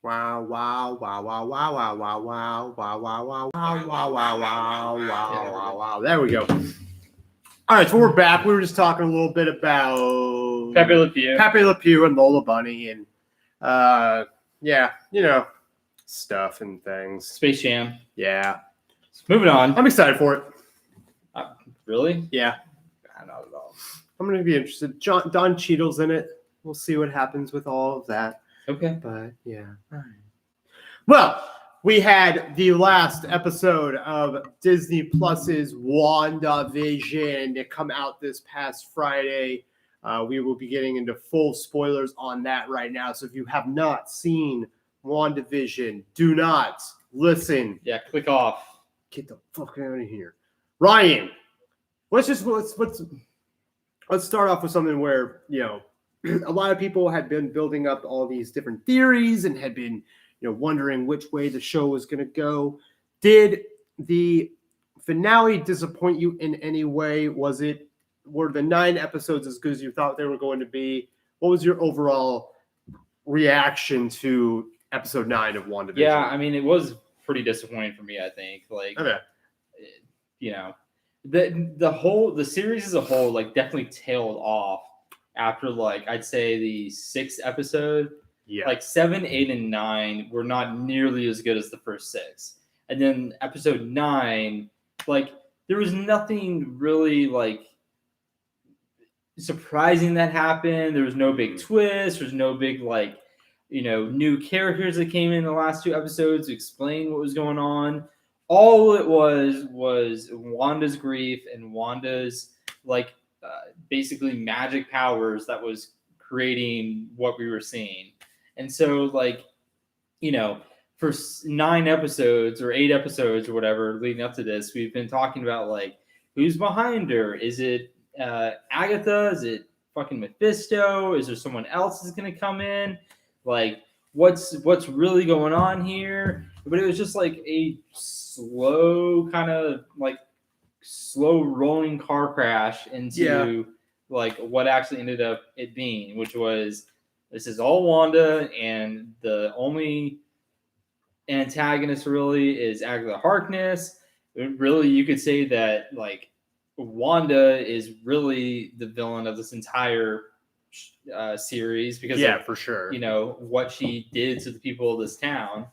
Wow, wow, wow, wow, wow, wow, wow, wow, wow, wow, wow, wow, wow, wow, wow, wow, wow. There we go. All right, so we're back. We were just talking a little bit about Pepe Le Pew. Pepe Le Pew and Lola Bunny and yeah, stuff and things. Space Jam. Yeah. Moving on. I'm excited for it. Really? Yeah. Not at all. I'm going to be interested. Don Cheadle's in it. We'll see what happens with all of that. Okay. But yeah. All right. Well, we had the last episode of Disney Plus's WandaVision to come out this past Friday. We will be getting into full spoilers on that right now. So if you have not seen WandaVision, do not listen. Yeah, click off. Get the fuck out of here. Ryan, let's start off with something where, a lot of people had been building up all these different theories and had been wondering which way the show was going to go. Did the finale disappoint you in any way? Were the 9 episodes as good as you thought they were going to be? What was your overall reaction to episode 9 of WandaVision? Yeah, I mean, it was pretty disappointing for me, I think. Okay. The series as a whole, definitely tailed off after, I'd say the 6th episode. Yeah. 7, 8, and 9 were not nearly as good as the first 6. And then episode 9, there was nothing really, surprising that happened. There was no big twist. There's no big, new characters that came in the last 2 episodes to explain what was going on. All it was Wanda's grief and Wanda's, basically magic powers that was creating what we were seeing. And so, for 9 episodes or 8 episodes or whatever leading up to this, we've been talking about, who's behind her? Is it Agatha? Is it fucking Mephisto? Is there someone else that's going to come in? What's really going on here? But it was just a slow kind of slow rolling car crash into what actually ended up it being, which was this is all Wanda, and the only antagonist really is Agatha Harkness. Really, you could say that Wanda is really the villain of this entire series because for sure. What she did to the people of this town.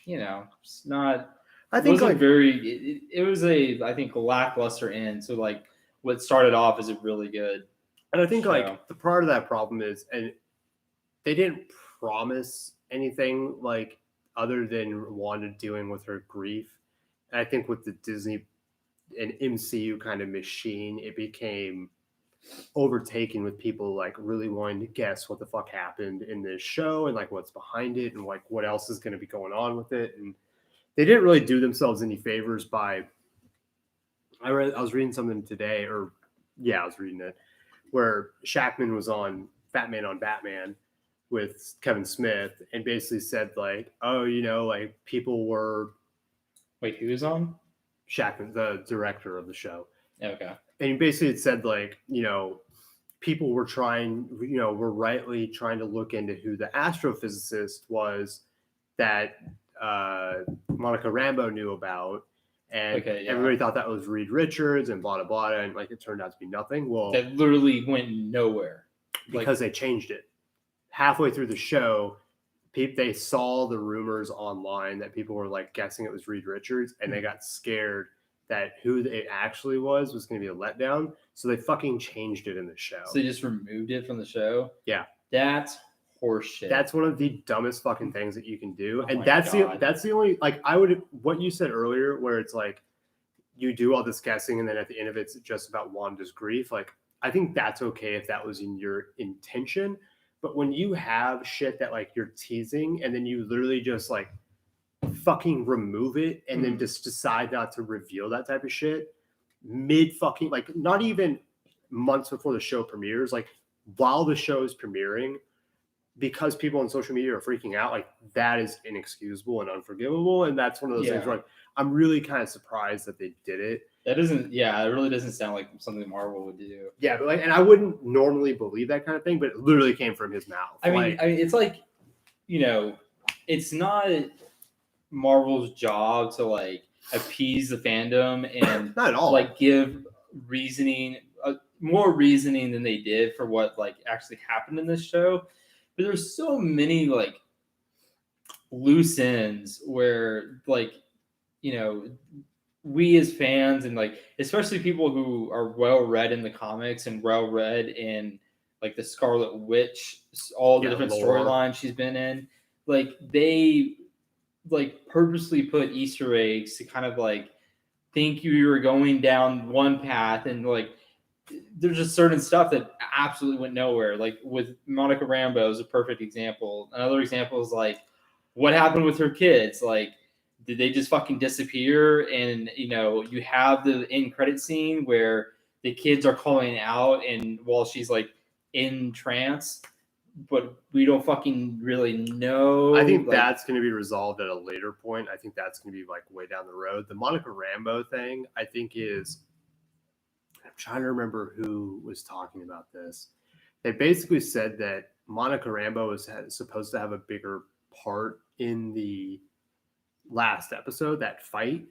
It's not. I think it was a lackluster end. So what started off as a really good. And I think the part of that problem is, and they didn't promise anything other than Wanda dealing with her grief. And I think with the Disney and MCU kind of machine, it became overtaken with people really wanting to guess what the fuck happened in this show and what's behind it and what else is going to be going on with it. And they didn't really do themselves any favors by. I was reading something today, I was reading it, where Shackman was on Batman on Batman with Kevin Smith and basically said people were. Wait, who was on? Shackman, the director of the show. Okay. And he basically said people were were rightly trying to look into who the astrophysicist was that Monica Rambeau knew about. And everybody thought that was Reed Richards and blah, blah, blah. And it turned out to be nothing. Well, that literally went nowhere. Because they changed it. Halfway through the show, they saw the rumors online that people were guessing it was Reed Richards. And they got scared that who it actually was going to be a letdown. So they fucking changed it in the show. So they just removed it from the show? Yeah. That's horseshit. That's one of the dumbest fucking things that you can do. And that's the only what you said earlier where it's you do all this guessing and then at the end of it's just about Wanda's grief. I think that's okay if that was in your intention. But when you have shit that you're teasing and then you literally just fucking remove it and then just decide not to reveal that type of shit mid fucking not even months before the show premieres, while the show is premiering, because people on social media are freaking out, that is inexcusable and unforgivable. And that's one of those things where I'm really kind of surprised that they did it. That doesn't, it really doesn't sound like something Marvel would do. Yeah, but and I wouldn't normally believe that kind of thing, but it literally came from his mouth. I mean, it's it's not Marvel's job to like appease the fandom and Not at all. like give reasoning, more reasoning than they did for what like actually happened in this show. But there's so many like loose ends where like we as fans and like especially people who are well read in the comics and well read in like the Scarlet Witch, all the different storylines she's been in, like they like purposely put Easter eggs to kind of like think you were going down one path, and like there's just certain stuff that absolutely went nowhere. Like with Monica Rambeau is a perfect example. Another example is like what happened with her kids. Like, did they just fucking disappear? And you have the end credit scene where the kids are calling out, and while she's like in trance, but we don't fucking really know. I think that's going to be resolved at a later point. I think that's going to be like way down the road. The Monica Rambeau thing, I think is. I'm trying to remember who was talking about this. They basically said that Monica Rambeau was supposed to have a bigger part in the last episode, that fight,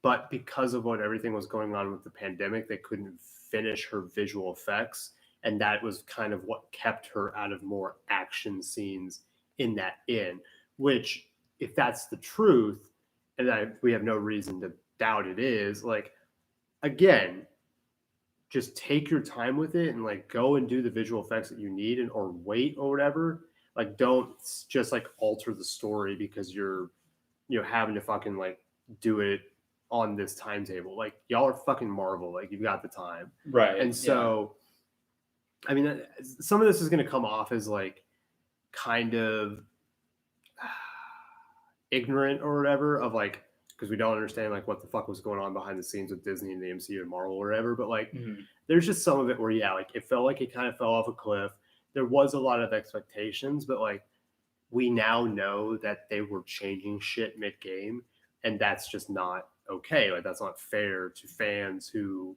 but because of what everything was going on with the pandemic, they couldn't finish her visual effects, and that was kind of what kept her out of more action scenes in that which, if that's the truth, and we have no reason to doubt it is, like, again, just take your time with it and like go and do the visual effects that you need, and or wait or whatever. Like, don't just like alter the story because you're having to fucking like do it on this timetable. Like, y'all are fucking Marvel. Like, you've got the time. Right. And so, I mean, some of this is going to come off as like kind of ignorant or whatever of like, because we don't understand like what the fuck was going on behind the scenes with Disney and the MCU and Marvel or whatever. But like, there's just some of it where, yeah, like it felt like it kind of fell off a cliff. There was a lot of expectations, but like, we now know that they were changing shit mid-game, and that's just not okay. Like, that's not fair to fans who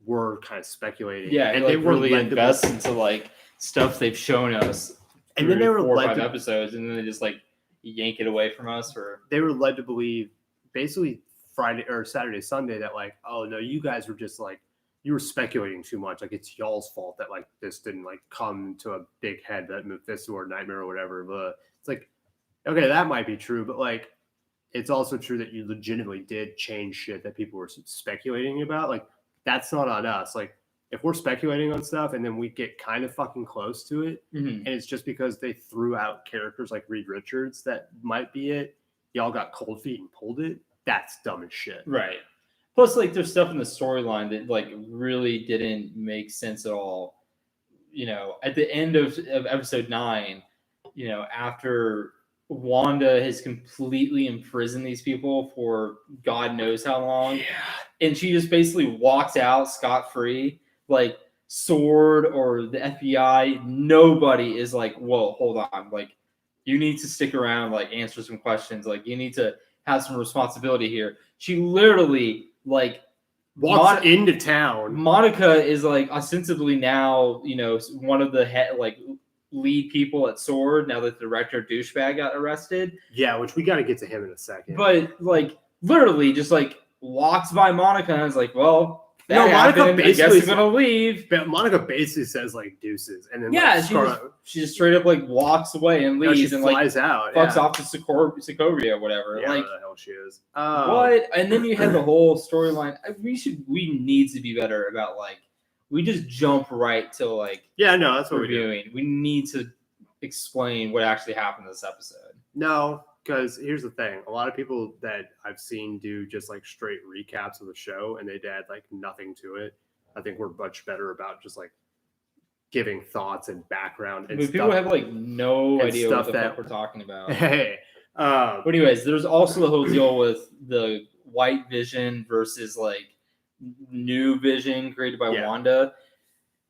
were kind of speculating. Yeah, and like, they were really invest into like stuff they've shown us, and then they were 4 or 5 episodes, and then they just like yank it away from us. Or they were led to believe, basically Friday or Saturday, Sunday, that like, oh no, you guys were just like, you were speculating too much. Like, it's y'all's fault that like this didn't like come to a big head, that Mephisto or Nightmare or whatever. But it's like, okay, that might be true, but like, it's also true that you legitimately did change shit that people were speculating about. Like, that's not on us. Like, if we're speculating on stuff and then we get kind of fucking close to it, and it's just because they threw out characters like Reed Richards that might be it, y'all got cold feet and pulled it. That's dumb as shit. Right. Plus, like, there's stuff in the storyline that like really didn't make sense at all. At the end of episode 9, after Wanda has completely imprisoned these people for God knows how long, and she just basically walks out scot-free, like Sword or the FBI, nobody is like, whoa, hold on, like, you need to stick around, like, answer some questions, like, you need to have some responsibility here. She literally like walks into town. Monica is like ostensibly now, one of the lead people at Sword, now that the director douchebag got arrested. Yeah, which we got to get to him in a second. But like literally just like walks by Monica and is like, well, Monica basically, I guess I'm gonna leave. But Monica basically says like deuces, and then she just straight up like walks away and leaves, she and flies like out, fucks off to Sokovia or whatever. Yeah, like, where the hell she is. What? And then you have the whole storyline. We need to be better about like, we just jump right to like, yeah, no, that's what reviewing. we're doing. We need to explain what actually happened in this episode. No. Because here's the thing, a lot of people that I've seen do just like straight recaps of the show, and they add like nothing to it. I think we're much better about just like giving thoughts and background. And people have like no idea what the fuck we're talking about. Hey, but anyways, there's also the whole deal with the White Vision versus like New Vision created by Wanda.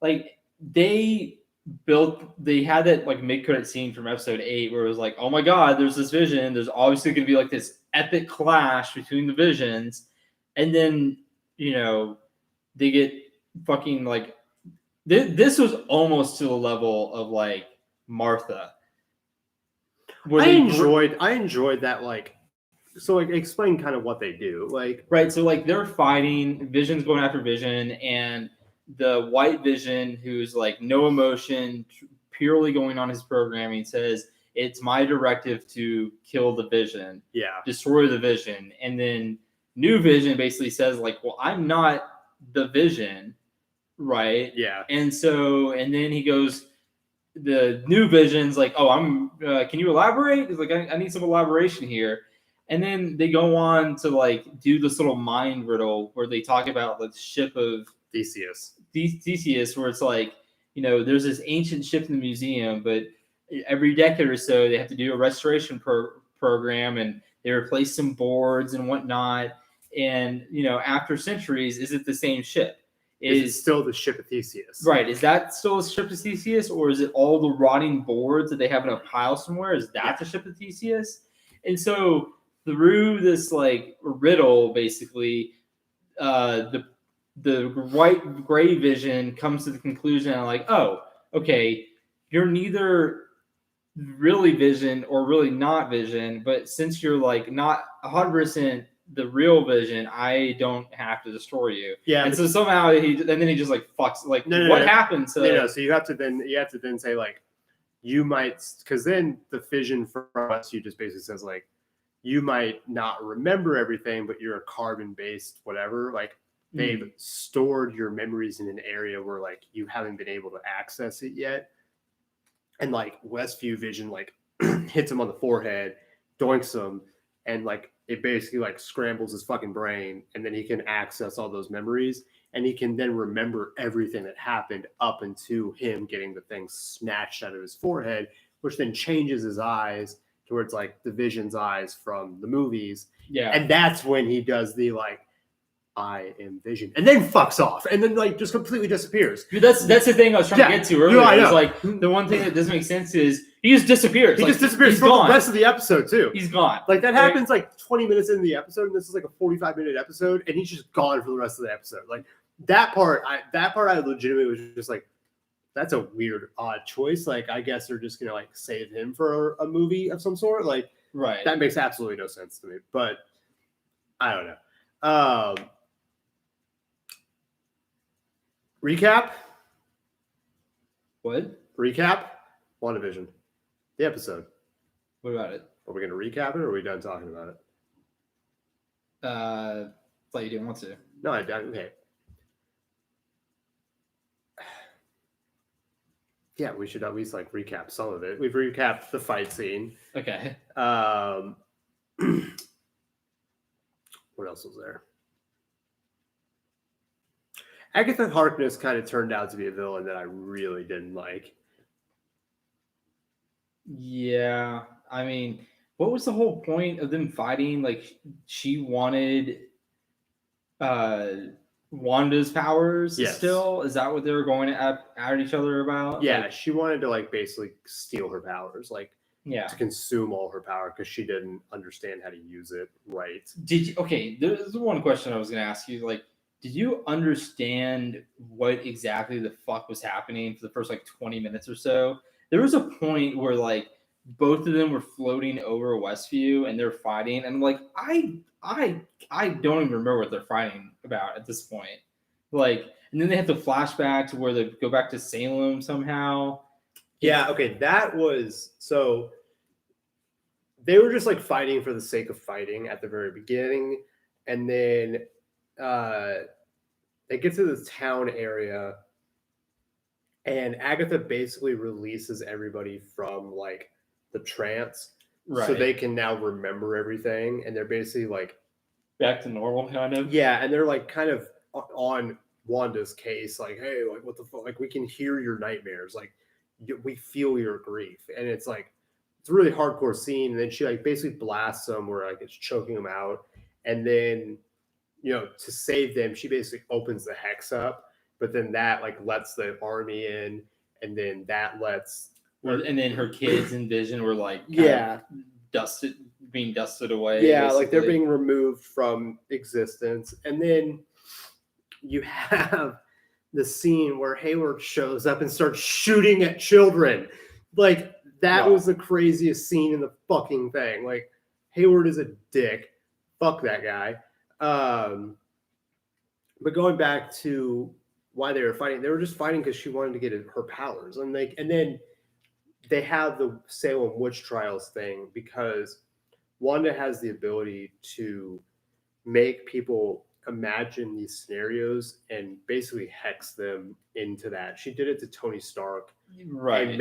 Like they had that like mid-credit scene from episode 8 where it was like, oh my god, there's this vision, there's obviously going to be like this epic clash between the visions, and then they get fucking like this was almost to the level of like Martha. where I they enjoyed that, like, so like explain kind of what they do, like. Right, so like they're fighting, Vision's going after Vision, and the white Vision, who's like no emotion, purely going on his programming, says it's my directive to kill the Vision, Yeah. destroy the Vision, and then New Vision basically says like, well, I'm not the Vision, right? Yeah. And so, and then he goes, the New Vision's like, oh, I'm. Can you elaborate? He's like, I need some elaboration here. And then they go on to like do this little mind riddle where they talk about the ship of Theseus, where it's like, there's this ancient ship in the museum, but every decade or so they have to do a restoration program, and they replace some boards and whatnot. And after centuries, is it the same ship? Is it still the ship of Theseus? Right. Is that still a ship of Theseus, or is it all the rotting boards that they have in a pile somewhere? Is that the ship of Theseus? And so through this like riddle, basically, the white gray Vision comes to the conclusion like, oh, okay, you're neither really Vision or really not Vision, but since you're like not 100% the real Vision, I don't have to destroy you. Yeah. And so somehow he just like fucks, like, what happened? So so you have to then say like, you might, because then the Vision from us, you just basically says like, you might not remember everything, but you're a carbon-based whatever. Like they've stored your memories in an area where like you haven't been able to access it yet. And like Westview Vision like hits him on the forehead, doinks him, and like it basically like scrambles his fucking brain, and then he can access all those memories, and he can then remember everything that happened up into him getting the thing snatched out of his forehead, which then changes his eyes towards like the Vision's eyes from the movies. Yeah. And that's when he does the like, I am Vision, and then fucks off, and then like just completely disappears. Dude, that's the thing I was trying to get to earlier. I know. It's like the one thing that doesn't make sense is he just disappears. He just disappears for the rest of the episode too. He's gone. Like that happens like 20 minutes into the episode, and this is like a 45-minute episode, and he's just gone for the rest of the episode. Like that part I legitimately was just like, that's a weird, odd choice. Like I guess they're just gonna like save him for a movie of some sort. Like right. That makes absolutely no sense to me. But I don't know. Recap? What? Recap? WandaVision. The episode. What about it? Are we going to recap it, or are we done talking about it? Thought you didn't want to. No, okay. Yeah, we should at least like recap some of it. We've recapped the fight scene. Okay. What else was there? Agatha Harkness kind of turned out to be a villain that I really didn't like. Yeah, I mean, what was the whole point of them fighting? Like, she wanted Wanda's powers still? Is that what they were going at each other about? Yeah, like, she wanted to like basically steal her powers, like to consume all her power because she didn't understand how to use it right. There's one question I was going to ask you. Like, did you understand what exactly the fuck was happening for the first like 20 minutes or so? There was a point where like both of them were floating over Westview and they're fighting, and I'm like, I don't even remember what they're fighting about at this point. Like, and then they have to flashback to where they go back to Salem somehow. Yeah, okay, that was so. They were just like fighting for the sake of fighting at the very beginning, and then they get to this town area, and Agatha basically releases everybody from like the trance, so they can now remember everything, and they're basically like back to normal, kind of. Yeah, and they're like kind of on Wanda's case, like, hey, like what the fuck? Like we can hear your nightmares, like we feel your grief, and it's like it's a really hardcore scene. And then she like basically blasts them where like it's choking them out, and then to save them, she basically opens the hex up, but then that like lets the army in, and then that lets and then her kids and Vision were like being dusted away. Yeah, basically. like they're being removed from existence. And then you have the scene where Hayward shows up and starts shooting at children. Like that Wow. was the craziest scene in the fucking thing. Like, Hayward is a dick. Fuck that guy. But going back to why they were just fighting because she wanted to get her powers, and then they have the Salem witch trials thing because Wanda has the ability to make people imagine these scenarios and basically hex them into that. She did it to Tony Stark Right. and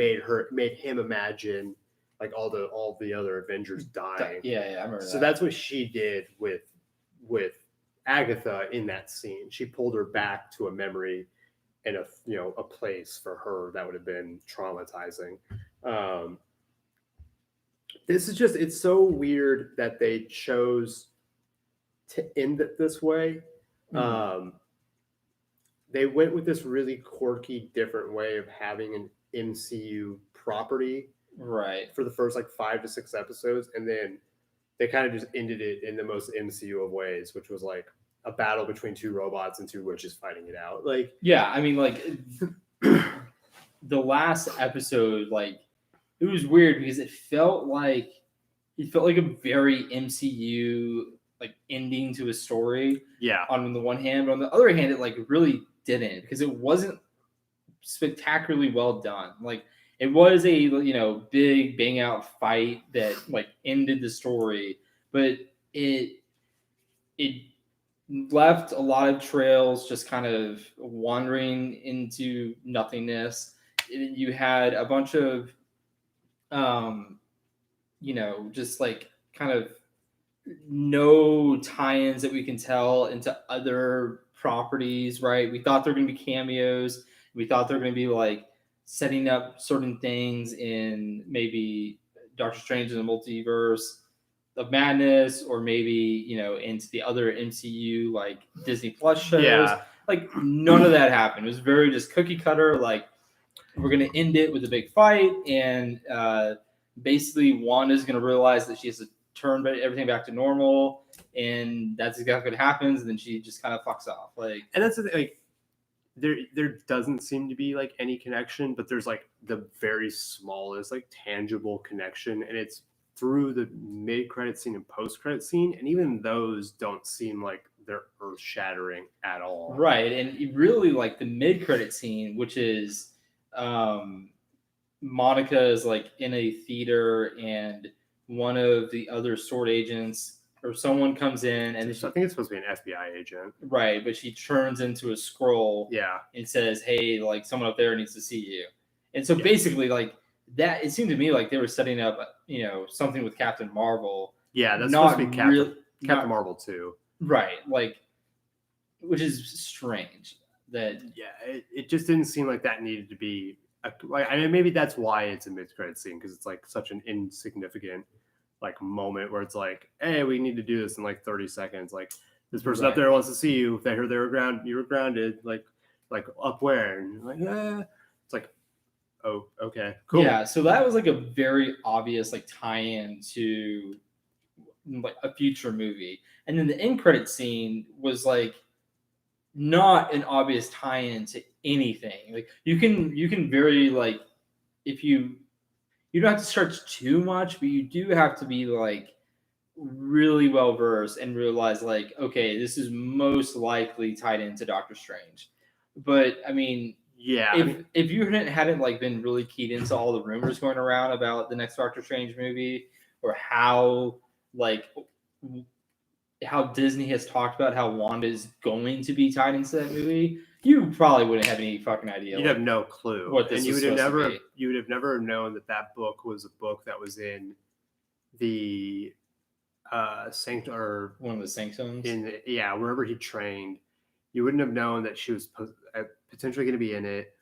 made him imagine like all the other Avengers dying. Yeah, I remember So that. that's what she did with Agatha in that scene. She pulled her back to a memory and a place for her that would have been traumatizing. This is just, it's so weird that they chose to end it this way. They went with this really quirky, different way of having an MCU property Right. for the first like 5 to 6 episodes, and then they kind of just ended it in the most MCU of ways, which was like a battle between 2 robots and 2 witches fighting it out. Like, yeah, I mean, like the last episode, like it was weird because it felt like a very MCU like ending to a story. Yeah. On the one hand, but on the other hand, it like really didn't because it wasn't spectacularly well done. Like it was a big bang out fight that like ended the story, but it left a lot of trails just kind of wandering into nothingness. You had a bunch of just like kind of no tie-ins that we can tell into other properties, right? We thought there were going to be cameos. We thought they were going to be like setting up certain things in maybe Doctor Strange in the Multiverse of Madness, or maybe into the other MCU like Disney Plus shows. Yeah. Like none of that happened. It was very just cookie cutter. Like we're going to end it with a big fight, and basically Wanda's going to realize that she has to turn everything back to normal, and that's exactly what happens. And then she just kind of fucks off. Like, and that's the thing, like there doesn't seem to be like any connection, but there's like the very smallest like tangible connection, and it's through the mid-credit scene and post-credit scene, and even those don't seem like they're earth-shattering at all. Right, and really like the mid-credit scene, which is Monica is like in a theater, and one of the other sword agents or someone comes in, and I think it's supposed to be an FBI agent, right? But she turns into a scroll, yeah, and says, "Hey, like someone up there needs to see you." And so basically, like that, it seemed to me like they were setting up, something with Captain Marvel. Yeah, that's not supposed to be Captain Marvel too, right? Like, which is strange. That it just didn't seem like that needed to be. I mean, maybe that's why it's a mid-credit scene, because it's like such an insignificant like moment where it's like, hey, we need to do this in like 30 seconds. Like this person up there wants to see you. If they heard you were grounded, like up where? And you're like, yeah. It's like, oh, okay, cool. Yeah, so that was like a very obvious like tie-in to like a future movie. And then the end credit scene was like not an obvious tie-in to anything. Like you can very like, if you don't have to search too much, but you do have to be like really well versed and realize like, okay, this is most likely tied into Doctor Strange. But I mean, yeah, if you hadn't like been really keyed into all the rumors going around about the next Doctor Strange movie, or how Disney has talked about how Wanda is going to be tied into that movie, you probably wouldn't have any fucking idea. You'd have no clue. What this and you was would have supposed to never be. you would have never known that book was a book that was in the sanctum, or One of the sanctums. Wherever he trained. You wouldn't have known that she was potentially going to be in it.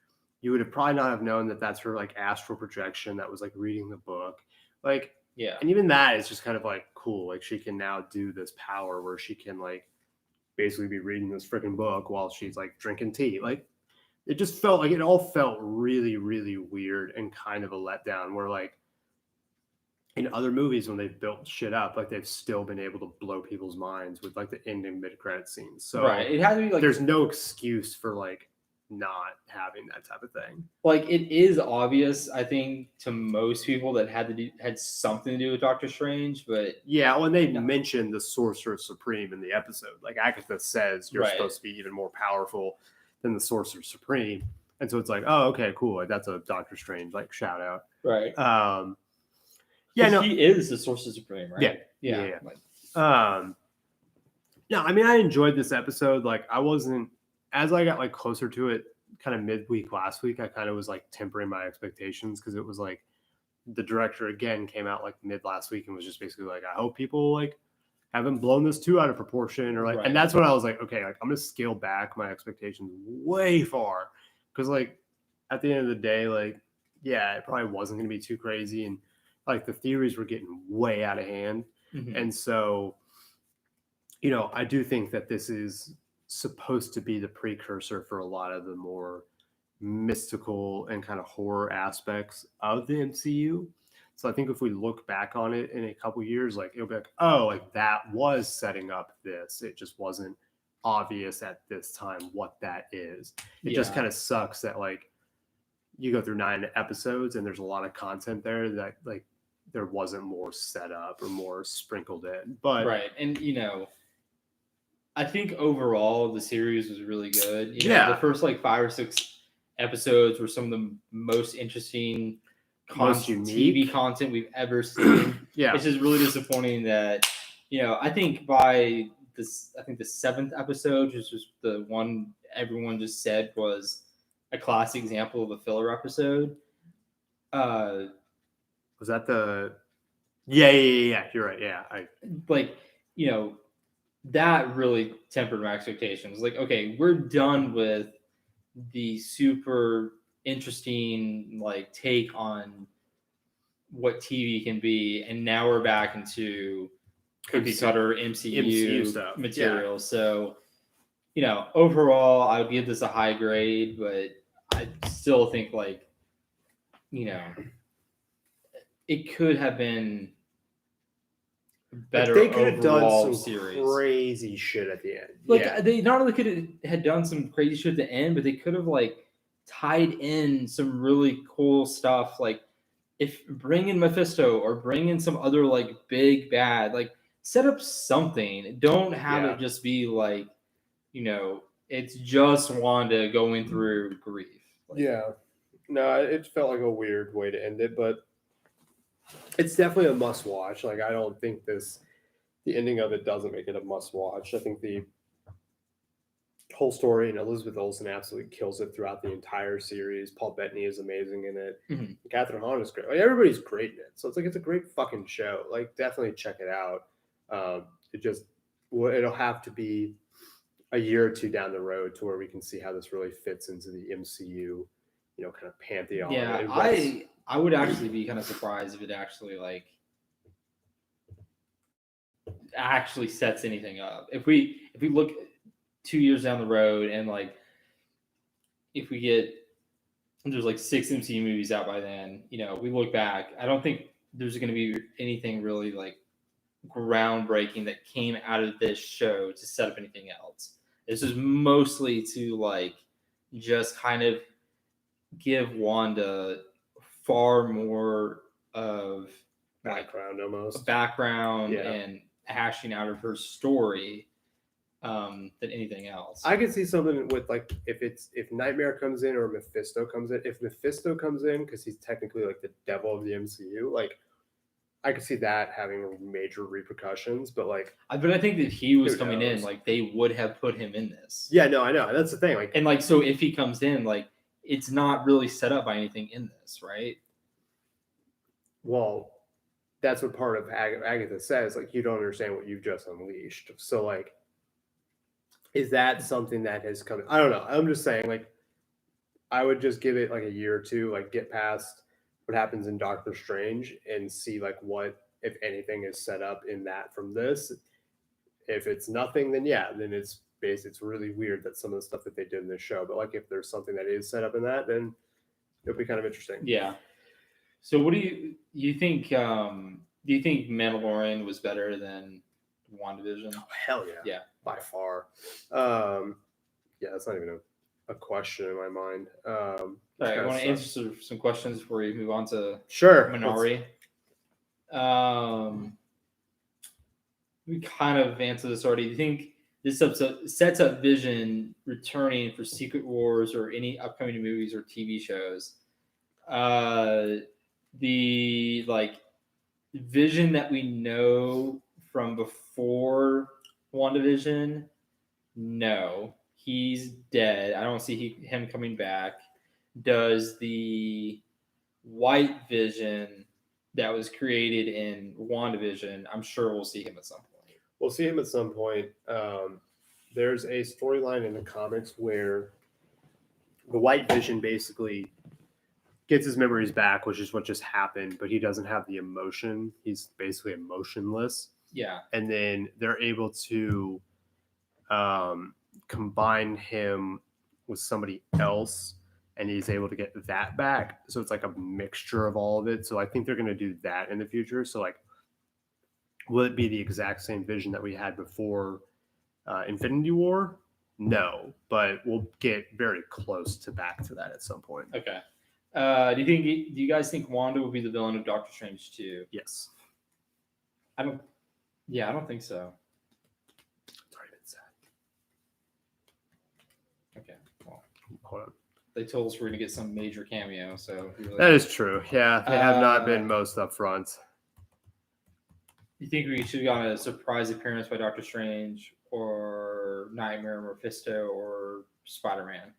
You would have probably not have known that that's her like astral projection that was like reading the book. Like, yeah. And even that is just kind of like cool. Like she can now do this power where she can like basically be reading this freaking book while she's like drinking tea. Like it just felt like it all felt really, really weird and kind of a letdown, where like in other movies when they've built shit up, like they've still been able to blow people's minds with like the ending mid-credit scenes. So right, it had to be like there's no excuse for like not having that type of thing. Like, it is obvious, I think, to most people that had something to do with Doctor Strange, but yeah, when they mentioned the Sorcerer Supreme in the episode, like Agatha says, you're Right. supposed to be even more powerful than the Sorcerer Supreme, and so it's like, oh, okay, cool, like that's a Doctor Strange like shout out. right, Yeah, no, he is the Sorcerer Supreme, right? Yeah. Like, no, I mean, I enjoyed this episode. Like, I wasn't, as I got like closer to it, kind of midweek last week, I kind of was like tempering my expectations because it was like the director again came out like mid last week and was just basically like, I hope people like haven't blown this too out of proportion or like, Right. and that's when I was like, okay, like I'm gonna scale back my expectations way far because like at the end of the day, like yeah, it probably wasn't gonna be too crazy and like the theories were getting way out of hand, and so you know, I do think that this is supposed to be the precursor for a lot of the more mystical and kind of horror aspects of the MCU. So I think if we look back on it in a couple years, like it'll be like, oh, like that was setting up this. It just wasn't obvious at this time what that is. It just kind of sucks that like you go through 9 episodes and there's a lot of content there that like there wasn't more set up or more sprinkled in. But right, and you know, I think overall the series was really good. You know, Yeah. the first like 5 or 6 episodes were some of the most interesting Most unique. TV content we've ever seen. yeah, It's just really disappointing that, you know, I think by this, I think the 7th episode, which was the one everyone just said was a classic example of a filler episode. was that the? Yeah. You're right. Yeah, Like, you know, that really tempered my expectations. Like, okay, we're done with the super interesting like take on what TV can be, and now we're back into cookie cutter MCU stuff. material. Yeah. So, you know, overall, I would give this a high grade, but I still think like, you know, it could have been better. They could have done some series. Crazy shit at the end. Like they not only could have done some crazy shit at the end, but they could have like tied in some really cool stuff. Like if bring in Mephisto or bring in some other like big bad, like set up something. Don't have it just be like, you know, it's just Wanda going through grief. Like, no, it felt like a weird way to end it, but it's definitely a must watch. Like I don't think the ending of it doesn't make it a must watch. I think the whole story and Elizabeth Olsen absolutely kills it throughout the entire series. Paul Bettany is amazing in it. Mm-hmm. Catherine Hahn is great. Like everybody's great in it. So it's like it's a great fucking show. Like definitely check it out. It'll have to be a year or two down the road to where we can see how this really fits into the MCU, you know, kind of pantheon. Yeah, I would actually be kind of surprised if it actually like actually sets anything up. If we look 2 years down the road and like if we get there's like 6 MCU movies out by then, you know, we look back, I don't think there's going to be anything really like groundbreaking that came out of this show to set up anything else. This is mostly to like just kind of give Wanda far more of background, almost background and hashing out of her story than anything else. I could see something with like if Nightmare comes in or Mephisto comes in. If Mephisto comes in because he's technically like the devil of the MCU, like I could see that having major repercussions. But like, but I think that he was coming in, like they would have put him in this. Yeah, no, I know that's the thing. Like, and like so if he comes in, like it's not really set up by anything in this, right? Well, that's what part of Agatha says. Like, you don't understand what you've just unleashed. So like. Is that something that has come? I don't know. I'm just saying, like, I would just give it like a year or two, like get past what happens in Doctor Strange and see like what, if anything, is set up in that from this. If it's nothing, then yeah, then it's really weird that some of the stuff that they did in this show. But like, if there's something that is set up in that, then it'll be kind of interesting. Yeah. So what do you think? Do you think Mandalorian was better than WandaVision? Oh, hell yeah. Yeah. By far. Yeah, that's not even a question in my mind. All right, I want to answer some questions before we move on to Sure. Minari. We kind of answered this already. Do you think this episode sets up Vision returning for Secret Wars or any upcoming movies or TV shows? The Vision that we know from before WandaVision, no, he's dead. I don't see him coming back. Does the White Vision that was created in WandaVision, I'm sure we'll see him at some point. We'll see him at some point. There's a storyline in the comics where the White Vision basically gets his memories back, which is what just happened, but he doesn't have the emotion. He's basically emotionless. Yeah. And then they're able to combine him with somebody else, and he's able to get that back. So it's like a mixture of all of it. So I think they're going to do that in the future. So like, will it be the exact same Vision that we had before Infinity War? No, but we'll get very close to back to that at some point. Okay. Do you guys think Wanda will be the villain of Doctor Strange 2? Yes. I don't think so. It's already been said. Okay. Well, hold on. They told us we're going to get some major cameo, so that is true. Yeah, they have not been most up front. You think we should have gotten a surprise appearance by Doctor Strange or Nightmare, Mephisto, or Spider-Man?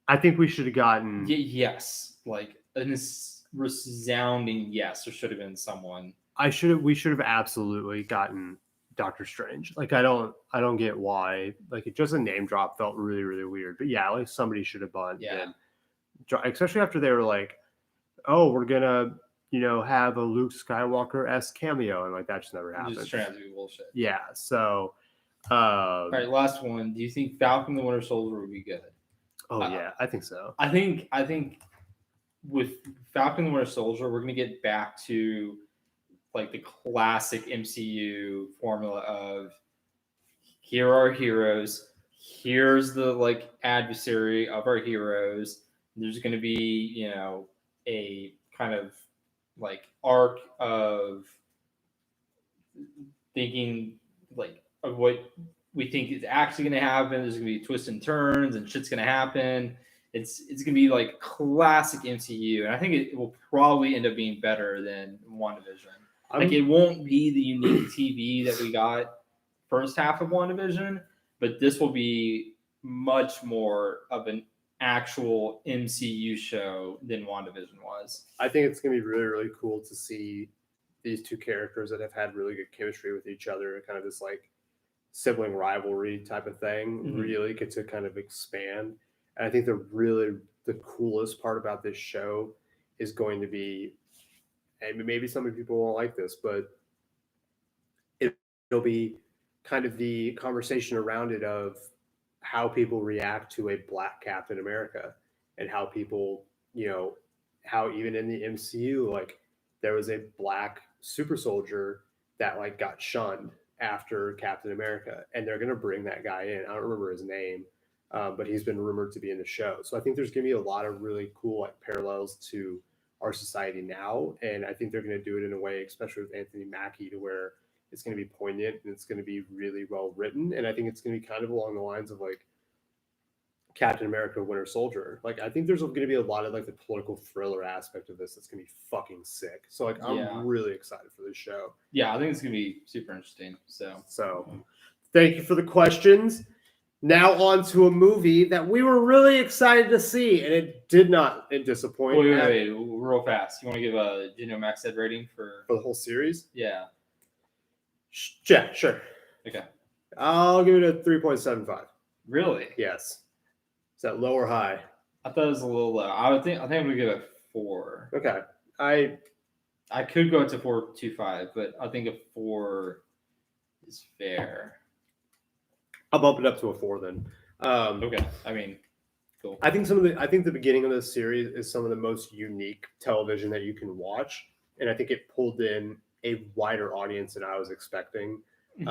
I think we should have gotten yes, like a resounding yes. There should have been someone. We should have absolutely gotten Doctor Strange. Like I don't get why. Like it just a name drop felt really really weird. But yeah, like somebody should have been. Yeah. Especially after they were like, oh, we're gonna have a Luke Skywalker-esque cameo, and like that just never happened. Just trying to be bullshit. Yeah. So. All right, last one. Do you think Falcon the Winter Soldier would be good? Oh yeah, I think so. I think with Falcon the Winter Soldier, we're gonna get back to like the classic MCU formula of here are our heroes, here's the adversary of our heroes. There's gonna be a kind of arc of thinking of what we think is actually going to happen. There's going to be twists and turns and shit's going to happen. It's going to be like classic MCU. And I think it will probably end up being better than WandaVision. It won't be the unique TV that we got first half of WandaVision, but this will be much more of an actual MCU show than WandaVision was. I think it's going to be really, really cool to see these two characters that have had really good chemistry with each other, kind of this sibling rivalry type of thing, really get to kind of expand. And I think the coolest part about this show is going to be, and maybe some people won't like this, but it'll be kind of the conversation around it of how people react to a Black Captain America, and how people, how even in the MCU, there was a Black super soldier that got shunned after Captain America, and they're going to bring that guy in. I don't remember his name, but he's been rumored to be in the show. So I think there's going to be a lot of really cool parallels to our society now, and I think they're going to do it in a way, especially with Anthony Mackie, to where it's going to be poignant and it's going to be really well written. And I think it's going to be kind of along the lines of Captain America Winter Soldier. I think there's going to be a lot of the political thriller aspect of this that's going to be fucking sick. So I'm really excited for this show. Yeah, I think it's going to be super interesting. So thank you for the questions. Now on to a movie that we were really excited to see, and it did not disappoint. Wait, real fast. You want to give a Max Head rating for the whole series? Yeah. Yeah, sure. Okay. I'll give it a 3.75. Really? Yes. Is that low or high? I thought it was a little low. I think I'm gonna give it a 4. Okay. I could go to 4.25, but I think a 4 is fair. I'll bump it up to a 4 then. Okay. I mean, cool. I think the beginning of this series is some of the most unique television that you can watch, and I think it pulled in a wider audience than I was expecting. And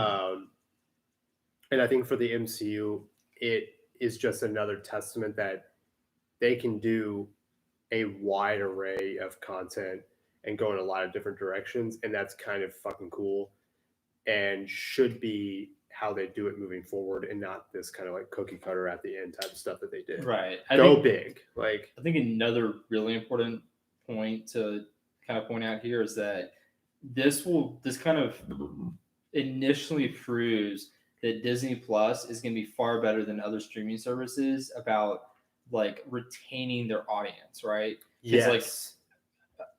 I think for the MCU, it is just another testament that they can do a wide array of content and go in a lot of different directions, and that's kind of fucking cool and should be how they do it moving forward, and not this kind of like cookie cutter at the end type of stuff that they did. Right. Go big. Like, I think another really important point to kind of point out here is that this kind of initially proves that Disney Plus is going to be far better than other streaming services about like retaining their audience, right? yes. Like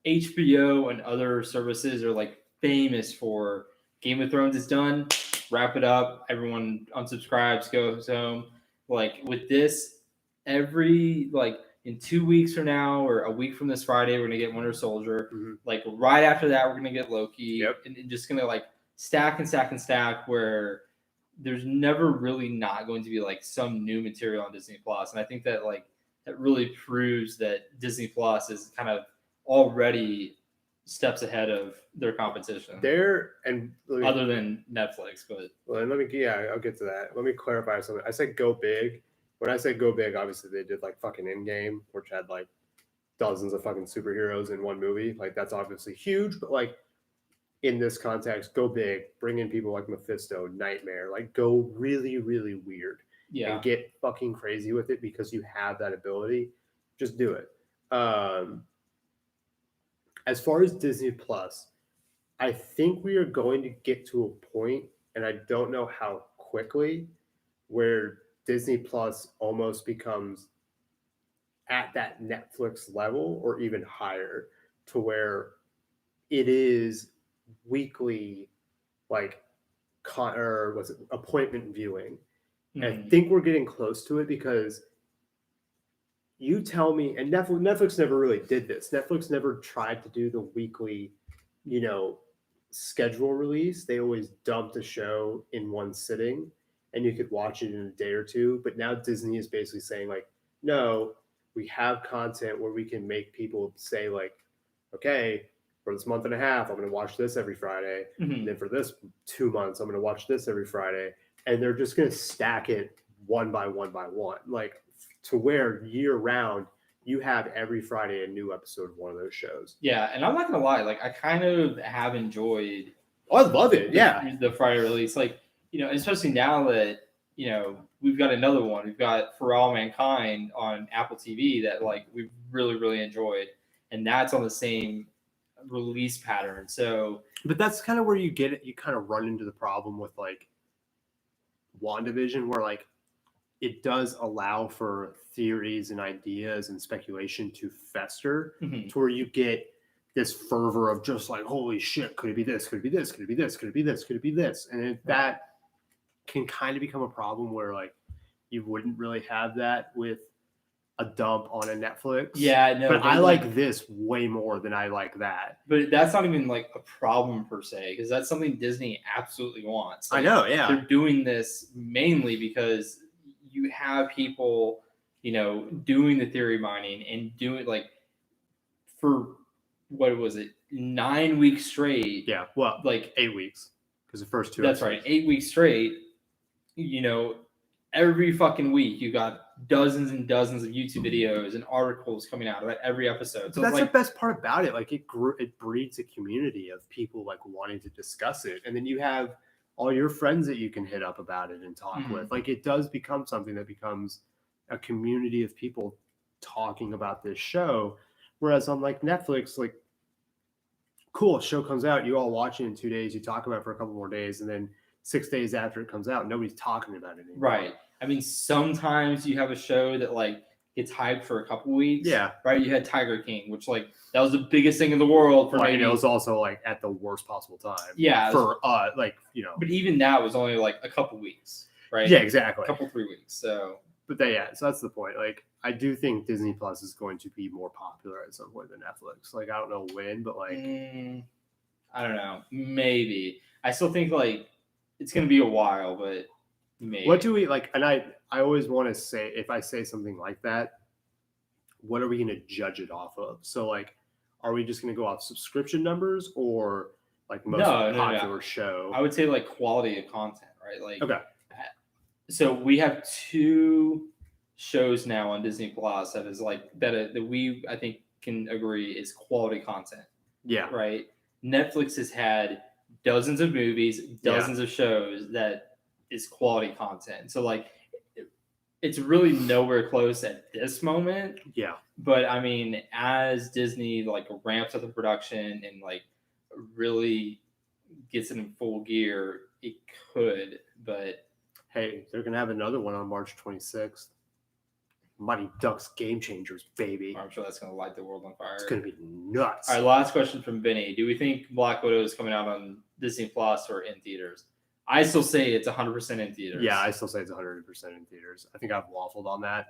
HBO and other services are like famous for Game of Thrones is done, wrap it up, everyone unsubscribes, goes home. Like with this, every like in 2 weeks from now or a week from this Friday, we're gonna get Winter Soldier. Mm-hmm. Like right after that, we're gonna get Loki. Yep. And just gonna like stack and stack and stack where there's never really not going to be like some new material on Disney Plus. And I think that like that really proves that Disney Plus is kind of already steps ahead of their competition. Other than Netflix, but I'll get to that. Let me clarify something. I said go big. When I say go big, obviously they did like fucking Endgame, which had like dozens of fucking superheroes in one movie. Like that's obviously huge, but like in this context, go big, bring in people like Mephisto, Nightmare, like go really, really weird. Yeah. And get fucking crazy with it because you have that ability. Just do it. As far as Disney Plus, I think we are going to get to a point, and I don't know how quickly, where Disney Plus almost becomes at that Netflix level or even higher, to where it is weekly, like, appointment viewing. Mm-hmm. And I think we're getting close to it because you tell me, and Netflix never really did this. Netflix never tried to do the weekly, schedule release. They always dumped a show in one sitting and you could watch it in a day or two. But now Disney is basically saying like, no, we have content where we can make people say like, okay, for this month and a half, I'm going to watch this every Friday. Mm-hmm. And then for this 2 months, I'm going to watch this every Friday. And they're just going to stack it one by one by one. Like, to where year round you have every Friday a new episode of one of those shows. Yeah, and I'm not gonna lie, like I kind of have enjoyed. Oh, I love it. The Friday release, like especially now that we've got another one. We've got For All Mankind on Apple TV that like we've really really enjoyed, and that's on the same release pattern. So, but that's kind of where you get it. You kind of run into the problem with like WandaVision, where like it does allow for theories and ideas and speculation to fester, mm-hmm. to where you get this fervor of just like, holy shit, could it be this? Could it be this? Could it be this? Could it be this? Could it be this? And that can kind of become a problem where like you wouldn't really have that with a dump on a Netflix. Yeah, no. But I like this way more than I like that. But that's not even like a problem per se, because that's something Disney absolutely wants. Like, I know, yeah. They're doing this mainly because you have people, doing the theory mining and doing like for what was it, 9 weeks straight? Yeah, well, like 8 weeks because the first two. That's episodes. Right, 8 weeks straight. Every fucking week you got dozens and dozens of YouTube videos and articles coming out about every episode. So that's the best part about it. Like it breeds a community of people like wanting to discuss it, and then you have all your friends that you can hit up about it and talk mm-hmm. with. Like it does become something that becomes a community of people talking about this show. Whereas on like Netflix, like cool, show comes out, you all watch it in 2 days, you talk about it for a couple more days, and then 6 days after it comes out, nobody's talking about it anymore. Right. I mean, sometimes you have a show that like gets hyped for a couple weeks. Yeah. Right. You had Tiger King, which like that was the biggest thing in the world for maybe. It was also like at the worst possible time. Yeah. For But even that was only like a couple weeks, right? Yeah, exactly. A couple 3 weeks. So. But so that's the point. Like I do think Disney Plus is going to be more popular at some point than Netflix. Like I don't know when, but like I don't know. Maybe. I still think like it's gonna be a while, but maybe. What do we like? And I always want to say, if I say something like that, what are we going to judge it off of? So like, are we just going to go off subscription numbers or like most popular show? I would say like quality of content, right? Like okay. So we have two shows now on Disney Plus that is like that we I think can agree is quality content. Yeah. Right. Netflix has had dozens of movies, dozens of shows that is quality content. So like it's really nowhere close at this moment. Yeah. But I mean, as Disney like ramps up the production and like really gets it in full gear, it could. But hey, they're gonna have another one on March 26th. Mighty Ducks Game Changers, baby. I'm sure that's gonna light the world on fire. It's gonna be nuts. All right, last question from Vinny. Do we think Black Widow is coming out on Disney Plus or in theaters? I still say it's 100% in theaters. Yeah, I still say it's 100% in theaters. I think I've waffled on that,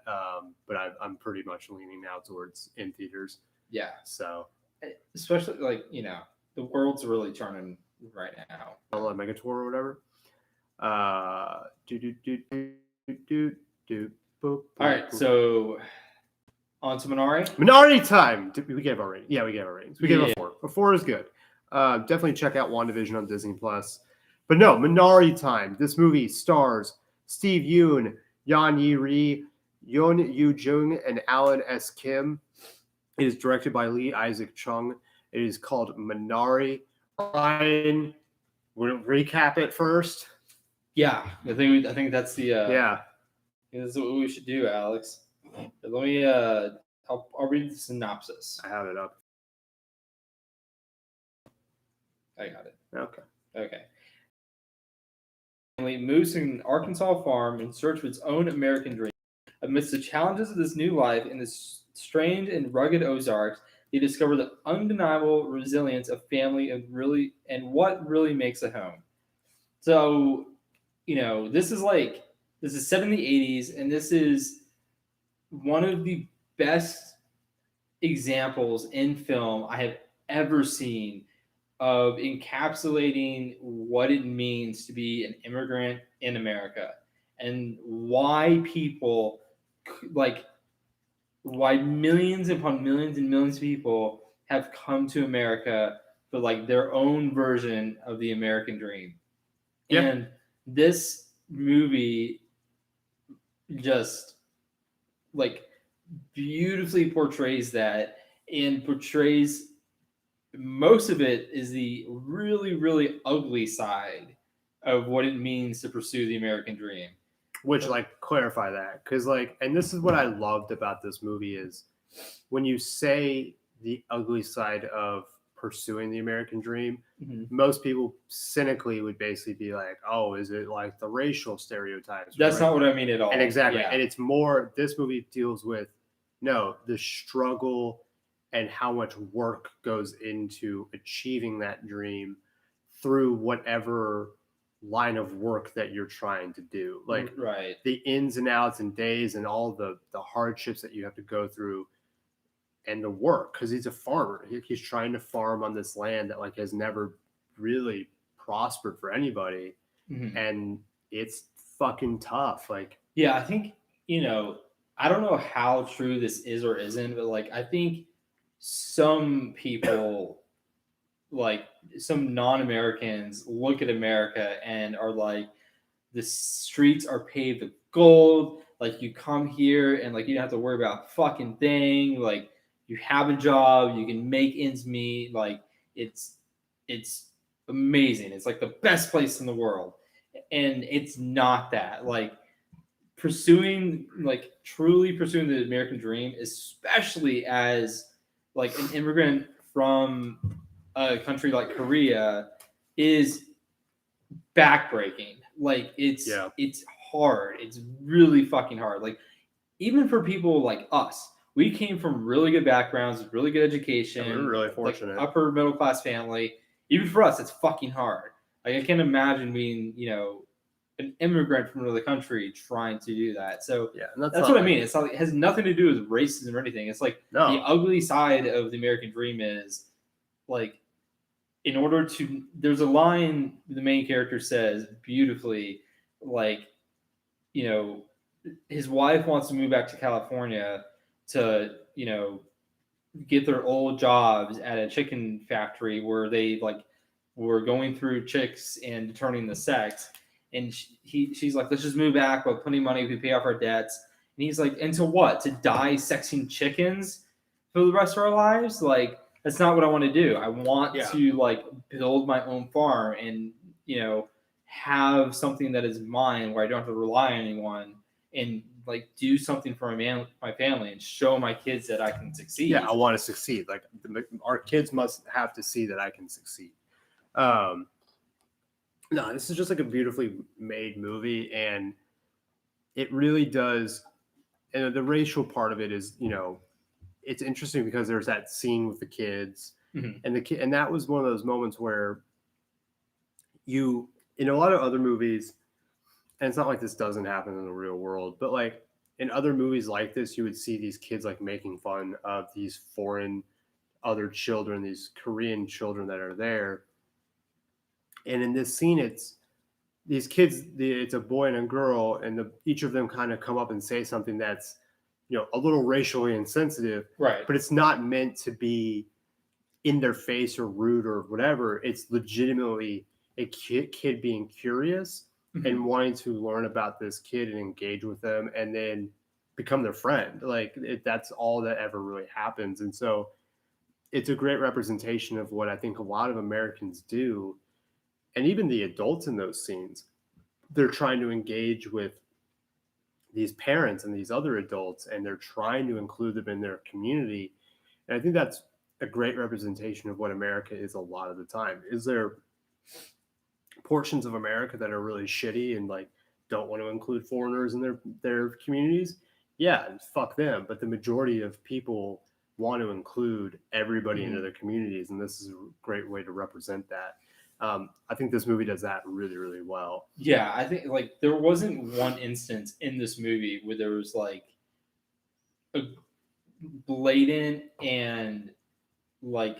but I'm pretty much leaning now towards in theaters. Yeah. So, especially like the world's really turning right now. Megator or whatever. All right, so on to Minari. Minari time. We gave our ratings. Yeah, we gave our ratings. We gave a 4. A 4 is good. Definitely check out WandaVision on Disney Plus. But no, Minari time. This movie stars Steve Yeun, Yan Yi Ri, Yoon Yoo Jung, and Alan S. Kim. It is directed by Lee Isaac Chung. It is called Minari. Ryan, we'll recap it first. Yeah, I think that's the yeah. This is what we should do, Alex. Let me I'll read the synopsis. I have it up. I got it. Okay. Family moves to an Arkansas farm in search of its own American dream. Amidst the challenges of this new life in the strange and rugged Ozarks, they discover the undeniable resilience of family and what really makes a home. So, this is set in the 80s, and this is one of the best examples in film I have ever seen of encapsulating what it means to be an immigrant in America and why people why millions upon millions and millions of people have come to America for like their own version of the American dream. Yeah. And this movie just like beautifully portrays that, and portrays most of it is the really, really ugly side of what it means to pursue the American dream. Which, clarify that, because, and this is what I loved about this movie is when you say the ugly side of pursuing the American dream, most people cynically would basically be like, oh, is it like the racial stereotypes? That's not what I mean at all. And exactly. Yeah. And it's more, this movie deals with, the struggle and how much work goes into achieving that dream through whatever line of work that you're trying to do. Right. The ins and outs and days and all the hardships that you have to go through and the work, because he's a farmer. He's trying to farm on this land that has never really prospered for anybody. And it's fucking tough. Yeah, I think, I don't know how true this is or isn't, but I think some people, some non-Americans, look at America and are like, the streets are paved with gold. You come here and you don't have to worry about a fucking thing. You have a job, you can make ends meet. It's amazing. It's the best place in the world, and it's not that. Truly pursuing the American dream, especially as an immigrant from a country like Korea, is backbreaking. It's hard. It's really fucking hard. Even for people like us, we came from really good backgrounds, really good education. Yeah, we're really fortunate. Upper middle class family. Even for us, it's fucking hard. I can't imagine being, an immigrant from another country trying to do that. So yeah, that's what I mean. It's not, it has nothing to do with racism or anything. It's the ugly side of the American dream is in order to, there's a line the main character says beautifully, his wife wants to move back to California to, get their old jobs at a chicken factory where they were going through chicks and determining the sex. And she's like, let's just move back. We'll have plenty of money. We pay off our debts. he's like, into what? To dissecting chickens for the rest of our lives? Like, that's not what I want to do. I want to like build my own farm and, you know, have something that is mine where I don't have to rely on anyone and like do something for my family and show my kids that I can succeed. Yeah, I want to succeed. Like our kids must have to see that I can succeed. No, this is just like a beautifully made movie, and it really does. And the racial part of it is, you know, it's interesting because there's that scene with the kids, and and that was one of those moments where you, in a lot of other movies, and it's not like this doesn't happen in the real world, but like in other movies like this, you would see these kids like making fun of these foreign other children, these Korean children that are there. And in this scene, it's these kids, it's a boy and a girl, and each of them kind of come up and say something that's, you know, a little racially insensitive, right? But it's not meant to be in their face or rude or whatever. It's legitimately a kid being curious and wanting to learn about this kid and engage with them and then become their friend. Like that's all that ever really happens. And so it's a great representation of what I think a lot of Americans do. And even the adults in those scenes, they're trying to engage with these parents and these other adults, and they're trying to include them in their community. And I think that's a great representation of what America is a lot of the time. Is there portions of America that are really shitty and like don't want to include foreigners in their communities? Yeah, fuck them. But the majority of people want to include everybody into their communities, and this is a great way to represent that. I think this movie does that really, really well. Yeah, I think like there wasn't one instance in this movie where there was like a blatant and like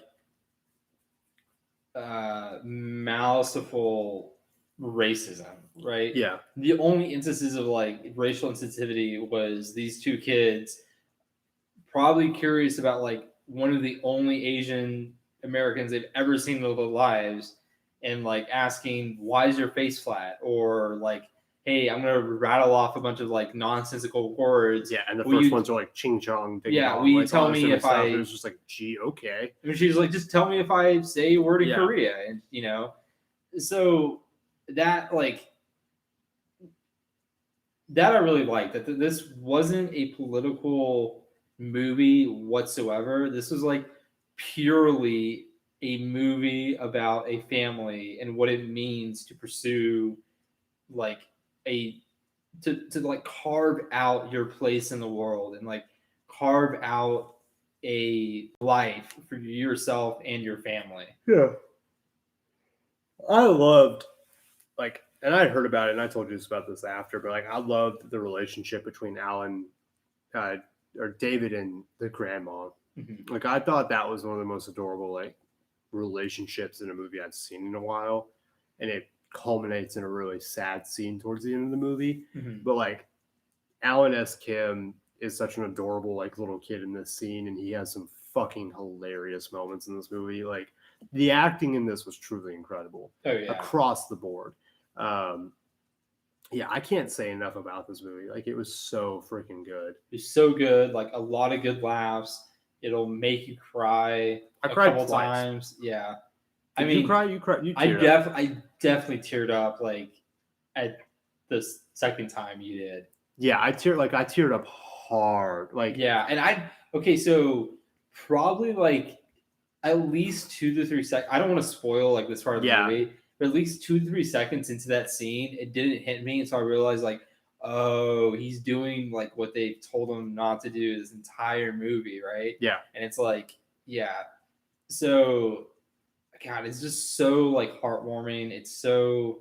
maliceful racism, right? Yeah. The only instances of like racial insensitivity was these two kids probably curious about like one of the only Asian Americans they've ever seen in their lives and like asking, why is your face flat? Or like, hey, I'm gonna rattle off a bunch of like nonsensical words. Yeah, and the first ones are like ching chong, ding yeah, dong. will you like, tell me if stuff. I? It was just like, gee, okay. And she's like, just tell me if I say a word in Korea, and you know, so that like that I really liked that this wasn't a political movie whatsoever. This was like purely a movie about a family and what it means to pursue like to like carve out your place in the world and like carve out a life for yourself and your family. Yeah. I loved like, and I heard about it and I told you about this after, but like I loved the relationship between Alan or David and the grandma. Like I thought that was one of the most adorable like relationships in a movie I've seen in a while, and it culminates in a really sad scene towards the end of the movie. But like Alan S. Kim is such an adorable like little kid in this scene, and he has some fucking hilarious moments in this movie. Like the acting in this was truly incredible across the board. Yeah, I can't say enough about this movie. Like it was so freaking good. It's so good. Like a lot of good laughs. It'll make you cry. I cried couple twice. times. Yeah. Did you cry? You cried. You I teared up. definitely teared up like at the second time you did. Yeah, I teared up hard. Like yeah, and so probably like at least 2 to 3 seconds. I don't want to spoil like this part of the movie, but at least 2 to 3 seconds into that scene, it didn't hit me until I realized like, oh, he's doing like what they told him not to do this entire movie, right? Yeah. And it's like, yeah. So God, it's just so like heartwarming. It's so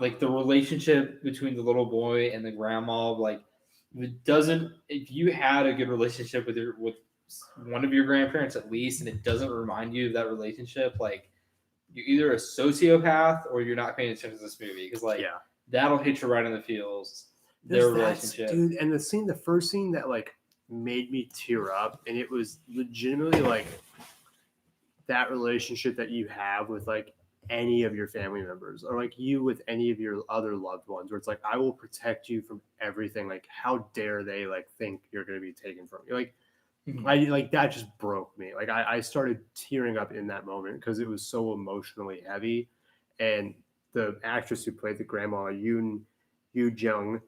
like the relationship between the little boy and the grandma, like if you had a good relationship with one of your grandparents at least, and it doesn't remind you of that relationship, like you're either a sociopath or you're not paying attention to this movie because like that'll hit you right in the feels. Their relationship, dude, and the first scene that like made me tear up, and it was legitimately like that relationship that you have with like any of your family members, or like you with any of your other loved ones, where it's like, I will protect you from everything. Like, how dare they like think you're going to be taken from you? Like, I like that just broke me. Like, I started tearing up in that moment because it was so emotionally heavy. And the actress who played the grandma, Yu Jung,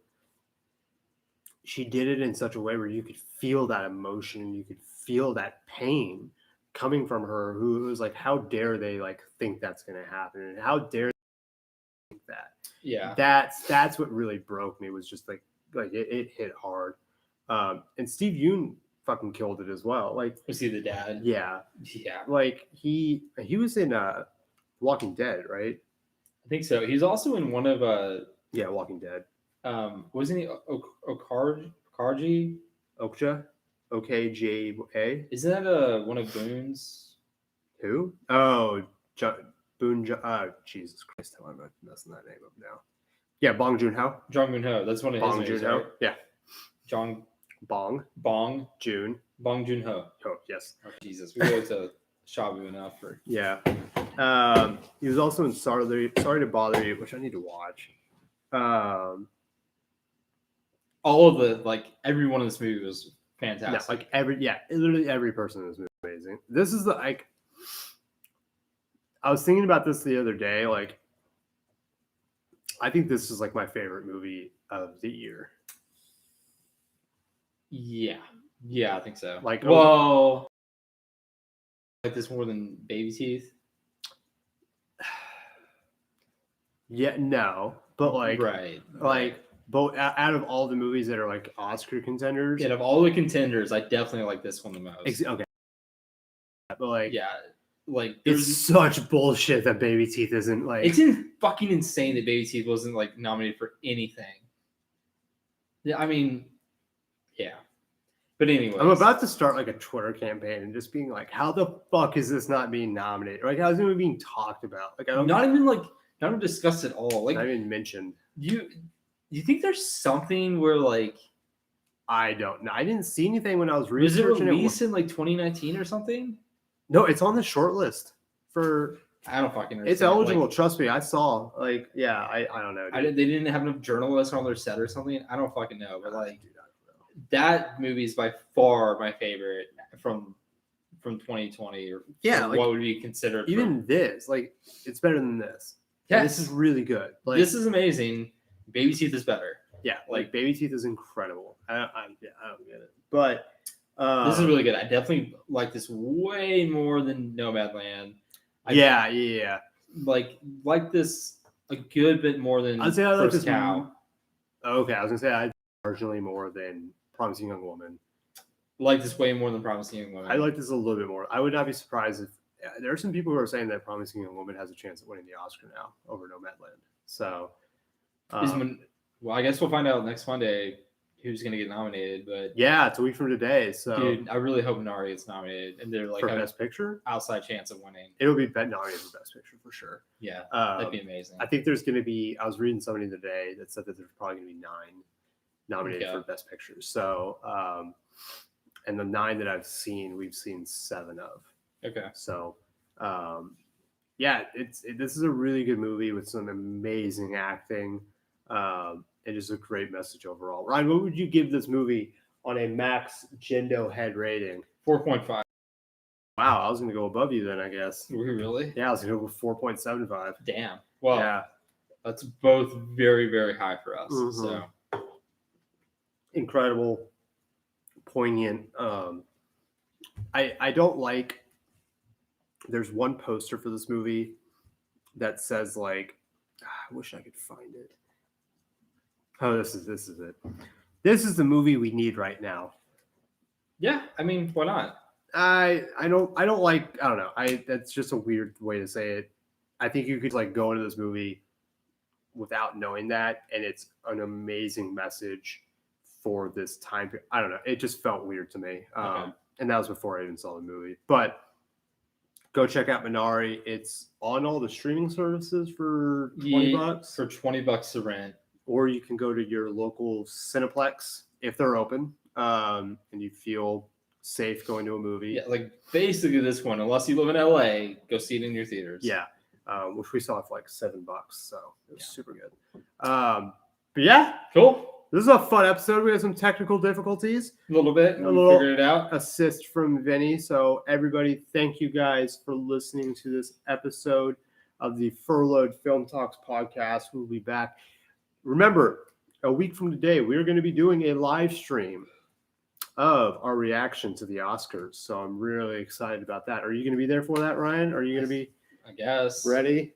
she did it in such a way where you could feel that emotion, you could feel that pain coming from her, who was like, how dare they like think that's going to happen, and how dare they think that. Yeah, that's what really broke me, was just like it hit hard. And Steve Yeun fucking killed it as well. Like, was he the dad? yeah, Yeah, like he was in Walking Dead, right? I think so. He's also in one of Yeah, Walking Dead. wasn't he Okarji? Okja, OKJA. Isn't that one of Boone's? Who? Oh, Boone. Jesus Christ, how am I messing that name up now? Yeah, Bong Joon Ho. Jong Joon Ho. That's one of Bong his Joon movies, Ho. right? Yeah. Bong Bong Joon Ho. Oh, yes. Oh, Jesus, we go to Shabu enough for. Yeah. He was also in Sorry to Bother You, which I need to watch. All of the every one of this movie was fantastic. No, literally every person in this movie is amazing. This is I was thinking about this the other day. Like, I think this is like my favorite movie of the year. Yeah, I think so. Like, well, like this more than Baby Teeth. Yeah, no, but right. But out of all the movies that are like Oscar contenders, out of all the contenders, I definitely like this one the most. Okay, but it's such bullshit that Baby Teeth isn't like. It's fucking insane that Baby Teeth wasn't like nominated for anything. Yeah, I mean, yeah. But anyway, I'm about to start like a Twitter campaign and just being like, how the fuck is this not being nominated? Like, how's it even being talked about? Like, not even discussed at all. Like, not even mentioned. You think there's something where like I don't know. I didn't see anything when I was researching. Was it released in like 2019 or something? No, it's on the short list for. I don't fucking know. It's eligible. Trust me, I saw. Like, yeah, I don't know. They didn't have enough journalists on their set or something. I don't fucking know. But like, that movie is by far my favorite from 2020 or what would be considered. Even this, like, it's better than this. Yeah, this is really good. Like, this is amazing. Baby Teeth is better. Yeah, like Baby Teeth is incredible. I don't get it, but this is really good. I definitely like this way more than Nomadland. Yeah. Like this a good bit more than I'd say I like First this Cow. Okay, I was gonna say I marginally more than Promising Young Woman. Like this way more than Promising Young Woman. I like this a little bit more. I would not be surprised if there are some people who are saying that Promising Young Woman has a chance at winning the Oscar now over Nomadland. So. Well, I guess we'll find out next Monday who's going to get nominated. But yeah, it's a week from today. So, dude, I really hope Minari gets nominated, and they're like for Best Picture, outside chance of winning. It'll be nominated for Best Picture for sure. Yeah, that'd be amazing. I think there's going to be. I was reading somebody today that said that there's probably going to be 9 nominated for Best Picture. So, and the 9 that I've seen, we've seen 7 of. Okay. So, yeah, this is a really good movie with some amazing acting. And just a great message overall. Ryan, what would you give this movie on a max Gendo head rating? 4.5. Wow, I was going to go above you then, I guess. Were you really? Yeah, I was going to go with 4.75. Damn. Well, yeah, that's both very, very high for us. Mm-hmm. So incredible, poignant. I don't like. There's one poster for this movie that says like, I wish I could find it. Oh, this is it. This is the movie we need right now. Yeah, I mean, why not? I don't like. I don't know. That's just a weird way to say it. I think you could like go into this movie without knowing that, and it's an amazing message for this time period. I don't know. It just felt weird to me. Okay. And that was before I even saw the movie. But go check out Minari. It's on all the streaming services for $20. For $20 to rent. Or you can go to your local Cineplex if they're open, and you feel safe going to a movie. Yeah, like basically this one, unless you live in LA, go see it in your theaters. Yeah. which we saw for like $7, so it was super good. But yeah, Cool. this is a fun episode. We had some technical difficulties. A little bit. A We little- figured it out. Assist from Vinny. So everybody, thank you guys for listening to this episode of the Furloughed Film Talks podcast. We'll be back. Remember, a week from today, we're going to be doing a live stream of our reaction to the Oscars. So I'm really excited about that. Are you going to be there for that, Ryan? Are you going to be I guess. ready?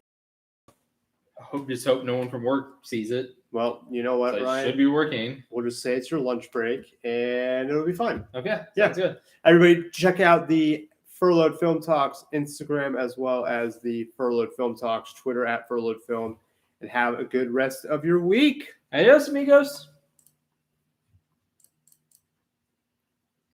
Just hope no one from work sees it. Well, you know what, So I Ryan? should be working. We'll just say it's your lunch break and it'll be fun. Okay. Yeah. Sounds good. Everybody, check out the Furloughed Film Talks Instagram as well as the Furloughed Film Talks Twitter @FurloughedFilm, and have a good rest of your week. Adios, amigos.